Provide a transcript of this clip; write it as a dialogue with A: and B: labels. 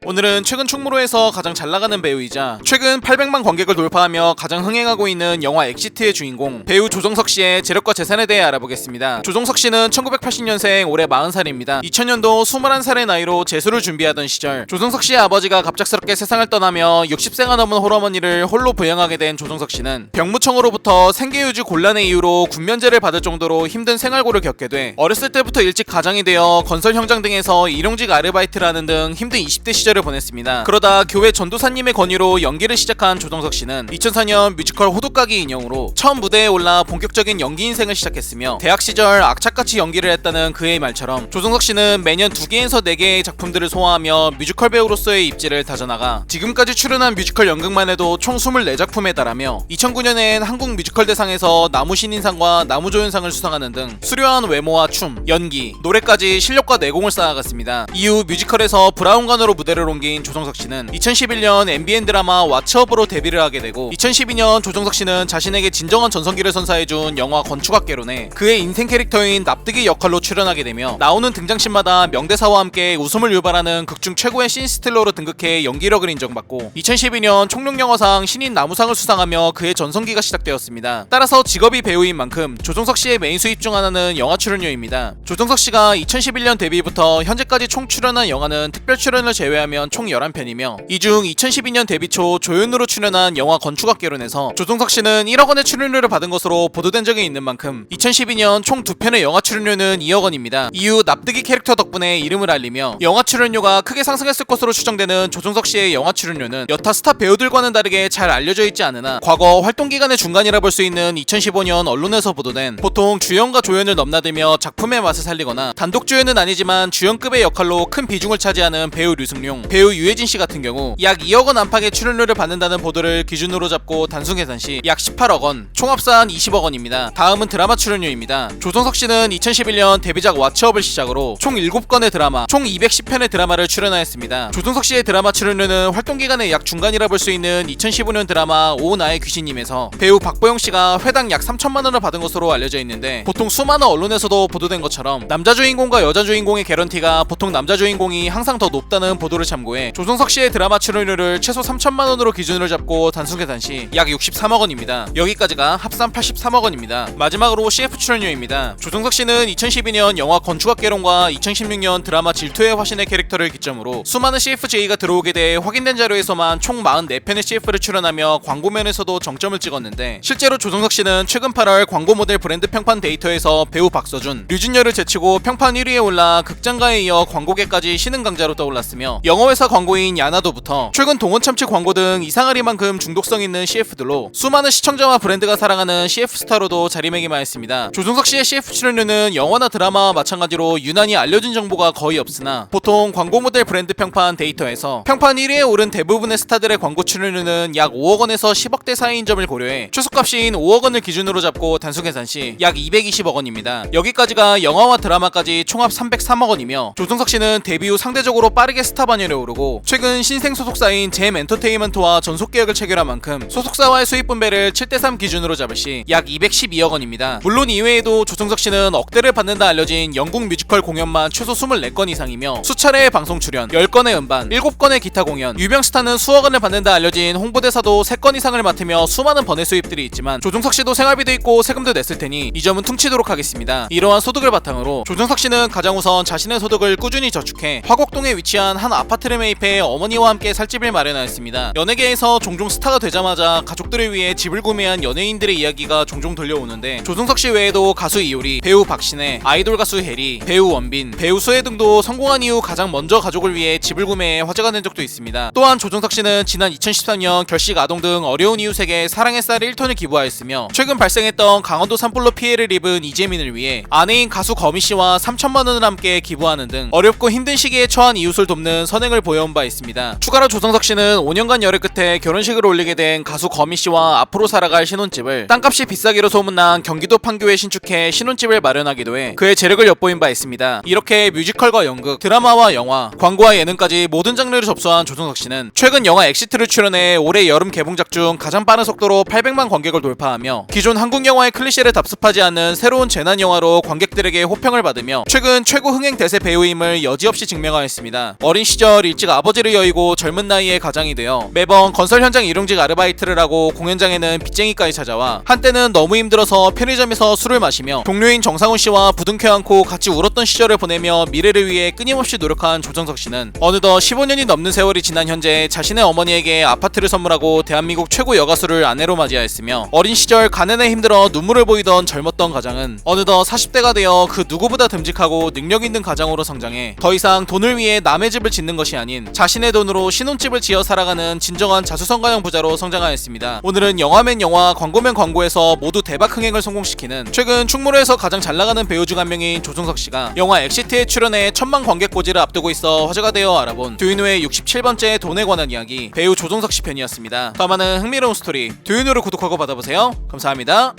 A: 오늘은 최근 충무로에서 가장 잘나가는 배우이자 최근 800만 관객을 돌파하며 가장 흥행하고 있는 영화 엑시트의 주인공 배우 조정석 씨의 재력과 재산에 대해 알아보겠습니다. 조정석 씨는 1980년생, 올해 40살입니다. 2000년도 21살의 나이로 재수를 준비하던 시절 조정석 씨의 아버지가 갑작스럽게 세상을 떠나며 60세가 넘은 홀어머니를 홀로 부양하게 된 조정석 씨는 병무청으로부터 생계유지 곤란의 이유로 군면제를 받을 정도로 힘든 생활고를 겪게 돼 어렸을 때부터 일찍 가장이 되어 건설 현장 등에서 일용직 아르바이트를 하는 등 힘든 20대 시절을 보냈습니다. 그러다 교회 전도사님의 권유로 연기를 시작한 조정석 씨는 2004년 뮤지컬 호두까기 인형으로 처음 무대에 올라 본격적인 연기 인생을 시작했으며 대학 시절 악착같이 연기를 했다는 그의 말처럼 조정석 씨는 매년 2개에서 4개의 작품들을 소화하며 뮤지컬 배우로서의 입지를 다져나가 지금까지 출연한 뮤지컬 연극만 해도 총 24작품에 달하며 2009년엔 한국 뮤지컬 대상에서 나무신인상과 나무조연상을 수상하는 등 수려한 외모와 춤, 연기, 노래까지 실력과 내공을 쌓아갔습니다. 이후 뮤지컬에서 브라운관으로 무대를 옮긴 조정석 씨는 2011년 MBN 드라마 왓츠업으로 데뷔를 하게 되고 2012년 조정석 씨는 자신에게 진정한 전성기를 선사해준 영화 건축학개론에 그의 인생 캐릭터인 납득이 역할로 출연하게 되며 나오는 등장신마다 명대사와 함께 웃음을 유발하는 극중 최고의 씬스틸러로 등극해 연기력을 인정받고 2012년 총룡영화상 신인 나무상을 수상하며 그의 전성기가 시작되었습니다. 따라서 직업이 배우인 만큼 조정석 씨의 메인 수입 중 하나는 영화 출연료입니다. 조정석 씨가 2011년 데뷔부터 현재까지 총 출연한 영화는 특별 출연을 제외하면 총 11편이며 이 중 2012년 데뷔 초 조연으로 출연한 영화 건축학개론에서 조정석 씨는 1억 원의 출연료를 받은 것으로 보도된 적이 있는 만큼 2012년 총 2편의 영화 출연료는 2억 원입니다. 이후 납득이 캐릭터 덕분에 이름을 알리며 영화 출연료가 크게 상승했을 것으로 추정되는 조정석 씨의 영화 출연료는 여타 스타 배우들과는 다르게 잘 알려져 있지 않으나 과거 활동 기간의 중간이라 볼 수 있는 2015년 언론에서 보도된 보통 주연과 조연을 넘나들며 작품의 맛을 살리거나 단독 주연은 아니지만 주연급의 역할로 큰 비중을 차지하는 배우 류승룡, 배우 유해진 씨 같은 경우 약 2억 원 안팎의 출연료를 받는다는 보도를 기준으로 잡고 단순 계산 시 약 18억 원, 총 합산 20억 원입니다. 다음은 드라마 출연료입니다. 조정석 씨는 2011년 데뷔작 왓츠업을 시작으로 총 7건의 드라마, 총 210편의 드라마를 출연하였습니다. 조정석 씨의 드라마 출연료는 활동 기간의 약 중간이라 볼 수 있는 2015년 드라마 오 나의 귀신님에서 배우 박보영 씨가 회당 약 3천만 원을 받은 것으로 알려져 있는데 보통 수많은 언론에서도 보도된 것처럼 남자 주인공과 여자 주인공의 개런티가 보통 남자 주인공이 항상 더 높다는 보도를 참고해 조정석 씨의 드라마 출연료를 최소 3천만 원으로 기준으로 잡고 단순 계산 시 약 63억 원입니다. 여기까지가 합산 83억 원입니다. 마지막으로 CF 출연료입니다. 조정석 씨는 2012년 영화 건축학개론과 2016년 드라마 질투의 화신의 캐릭터를 기점으로 수많은 CFJ가 들어오게 돼 확인된 자료에서만 총 44편의 CF를 출연하며 광고면에서도 정점을 찍었는데 실제로 조정석 씨는 최근 8월 광고 모델 브랜드 평판 데이터에서 배우 박서준, 류준열을 제치고 평판 1위에 올라 극장가에 이어 광고계까지 신흥 강자로 떠올랐으며 영어회사 광고인 야나도부터 최근 동원 참치 광고 등 이상하리만큼 중독성 있는 CF들로 수많은 시청자와 브랜드가 사랑하는 CF 스타로도 자리매김하였습니다. 조정석 씨의 CF 출연료는 영화나 드라마와 마찬가지로 유난히 알려진 정보가 거의 없으나 보통 광고 모델 브랜드 평판 데이터에서 평판 1위에 오른 대부분의 스타들의 광고 출연료는 약 5억 원에서 10억대 사이인 점을 고려해 최소값인 5억 원을 기준으로 잡고 단순 계산 시 약 220억 원입니다. 여기까지가 영화와 드라마까지 총합 303억 원이며 조정석 씨는 데뷔 후 상대적으로 빠르게 스타 반열에 오르고 최근 신생 소속사인 잼 엔터테인먼트와 전속 계약을 체결한 만큼 소속사와의 수입 분배를 7대3 기준으로 잡을 시 약 212억 원입니다. 물론 이외에도 조정석 씨는 억대를 받는다 알려진 영국 뮤지컬 공연만 최소 24건 이상이며 수차례의 방송 출연, 10건의 음반, 7건의 기타 공연, 유명 스타는 수억 원을 받는다 알려진 홍보대사도 3건 이상을 맡으며 수많은 번외 수입들이 있지만 조정석 씨도 생활비도 있고 세금도 냈을 테니 이 점은 퉁치도록 하겠습니다. 이러한 소득을 바탕으로 조정석 씨는 가장 우선 자신의 소득을 꾸준히 저축해 화곡동에 위치한 한 아파트를 매입해 어머니와 함께 살 집을 마련하였습니다. 연예계에서 종종 스타가 되자마자 가족들을 위해 집을 구매한 연예인들의 이야기가 종종 들려오는데 조정석 씨 외에도 가수 이효리, 배우 박신혜, 아이돌 가수 혜리, 배우 원빈, 배우 수혜 등도 성공한 이후 가장 먼저 가족을 위해 집을 구매해 화제가 된 적도 있습니다. 또한 조정석 씨는 지난 2013년 결식 아동 등 어려운 이웃에게 사랑의 쌀 1톤을 기부하였으며 최근 발생했던 강원도 산불로 피해를 입은 이재민을 위해 아내인 가수 거미 씨와 3천만 원을 함께 기부하는 등 어렵고 힘든 시기에 처한 이웃을 돕는 선행을 보여온 바 있습니다. 추가로 조정석 씨는 5년간 열애 끝에 결혼식을 올리게 된 가수 거미 씨와 앞으로 살아갈 신혼집을 땅값이 비싸기로 소문난 경기도 판교에 신축해 신혼집을 마련하기도 해 그의 재력을 엿보인 바 있습니다. 이렇게 뮤지컬과 연극, 드라마와 영화, 광고와 예능까지 모든 장르를 접수한 조정석 씨는 최근 영화 엑시트를 출연해 올해 여름 개봉작 중 가장 빠른 속도로 800만 관객을 돌파하며 기존 한국 영화의 클리셰를 답습하지 않는 새로운 재난 영화로 관객들에게 호평을 받으며 최근 최고 흥행 대세 배우임을 여지없이 증명하였습니다. 어린 시절 하며 일찍 아버지를 여의고 젊은 나이에 가장이 되어 매번 건설 현장 일용직 아르바이트를 하고 공연장에는 빚쟁이까지 찾아와 한때는 너무 힘들어서 편의점에서 술을 마시며 동료인 정상훈 씨와 부둥켜 안고 같이 울었던 시절을 보내며 미래를 위해 끊임없이 노력한 조정석 씨는 어느덧 15년이 넘는 세월이 지난 현재 자신의 어머니에게 아파트를 선물하고 대한민국 최고 여가수를 아내로 맞이하였으며 어린 시절 가난에 힘들어 눈물을 보이던 젊었던 가장은 어느덧 40대가 되어 그 누구보다 듬직하고 능력 있는 가장으로 성장해 더 이상 돈을 위해 남의 집을 짓는 것이 아닌 자신의 돈으로 신혼집을 지어 살아가는 진정한 자수성가형 부자로 성장하였습니다. 오늘은 영화맨 영화, 광고맨 광고에서 모두 대박 흥행을 성공시키는 최근 충무로에서 가장 잘나가는 배우 중 한 명인 조정석 씨가 영화 엑시트에 출연해 1000만 관객 고지를 앞두고 있어 화제가 되어 알아본 두윤호의 67번째 돈에 관한 이야기 배우 조정석 씨 편이었습니다. 더 많은 흥미로운 스토리 두윤호를 구독하고 받아보세요. 감사합니다.